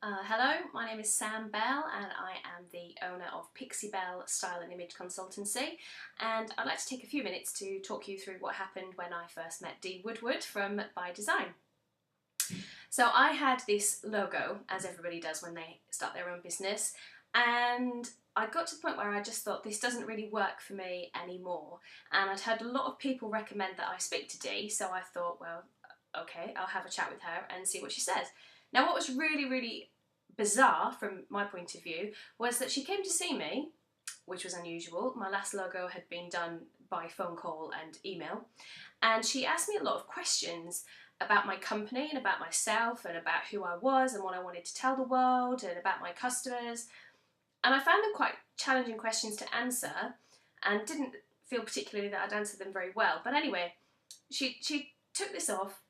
Hello, my name is Sam Belle and I am the owner of Pixie Belle Style and Image Consultancy, and I'd like to take a few minutes to talk you through what happened when I first met Dee Woodward from ByDeesign. So I had this logo, as everybody does when they start their own business, and I got to the point where I just thought this doesn't really work for me anymore, and I'd heard a lot of people recommend that I speak to Dee, so I thought, well, okay, I'll have a chat with her and see what she says. Now, what was really bizarre from my point of view was that she came to see me, which was unusual. My last logo had been done by phone call and email, and she asked me a lot of questions about my company and about myself and about who I was and what I wanted to tell the world and about my customers, and I found them quite challenging questions to answer and didn't feel particularly that I'd answered them very well. But anyway, she took this off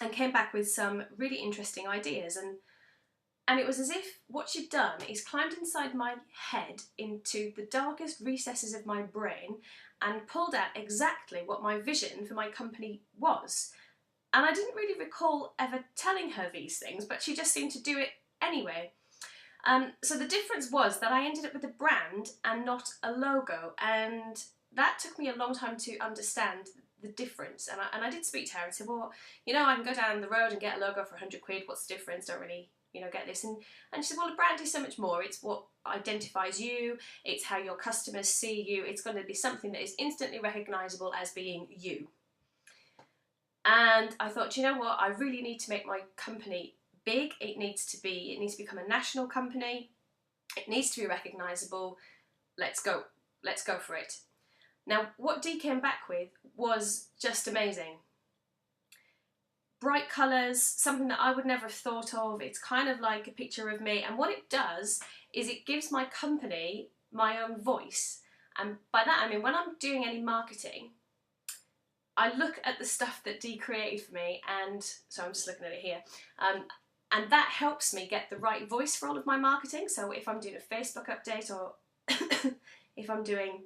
and came back with some really interesting ideas, and it was as if what she'd done is climbed inside my head into the darkest recesses of my brain and pulled out exactly what my vision for my company was. And I didn't really recall ever telling her these things, but she just seemed to do it anyway. So the difference was that I ended up with a brand and not a logo, and that took me a long time to understand the difference. And I did speak to her and said, well, you know, I can go down the road and get a logo for 100 quid, what's the difference? Don't really, you know, get this. And she said, well, a brand is so much more. It's what identifies you, it's how your customers see you, it's going to be something that is instantly recognisable as being you. And I thought, you know what, I really need to make my company big. It needs to become a national company. It needs to be recognisable. Let's go for it. Now, what Dee came back with was just amazing. Bright colours, something that I would never have thought of. It's kind of like a picture of me, and what it does is it gives my company my own voice. And by that I mean when I'm doing any marketing, I look at the stuff that Dee created for me, and so I'm just looking at it here, and that helps me get the right voice for all of my marketing. So if I'm doing a Facebook update, or if I'm doing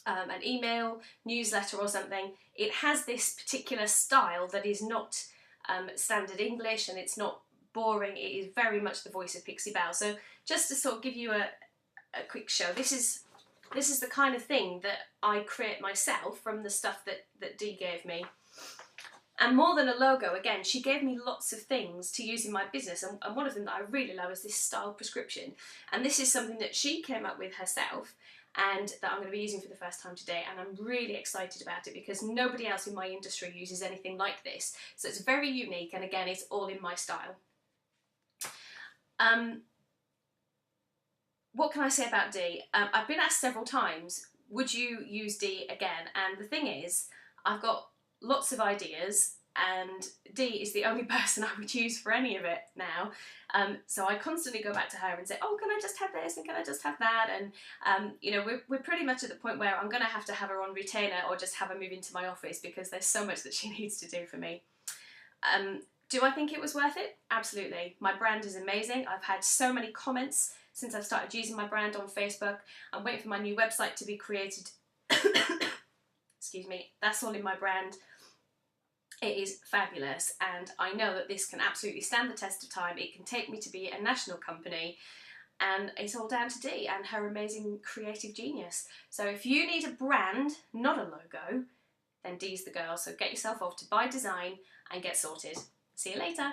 an email newsletter or something, it has this particular style that is not standard English, and it's not boring. It is very much the voice of Pixie Belle. So just to sort of give you a quick show, this is the kind of thing that I create myself from the stuff that Dee gave me. And more than a logo, again, she gave me lots of things to use in my business, and one of them that I really love is this style prescription. And this is something that she came up with herself, and that I'm going to be using for the first time today, and I'm really excited about it because nobody else in my industry uses anything like this. So it's very unique, and again, it's all in my style. What can I say about Dee? I've been asked several times, would you use Dee again? And the thing is, I've got lots of ideas, and Dee is the only person I would use for any of it now. So I constantly go back to her and say, oh, can I just have this, and can I just have that? And you know, we're pretty much at the point where I'm going to have her on retainer, or just have her move into my office, because there's so much that she needs to do for me. Do I think it was worth it? Absolutely. My brand is amazing. I've had so many comments since I've started using my brand on Facebook. I'm waiting for my new website to be created. Excuse me. That's all in my brand. It is fabulous, and I know that this can absolutely stand the test of time. It can take me to be a national company, and it's all down to Dee and her amazing creative genius. So if you need a brand, not a logo, then Dee's the girl. So get yourself off to ByDeesign and get sorted. See you later.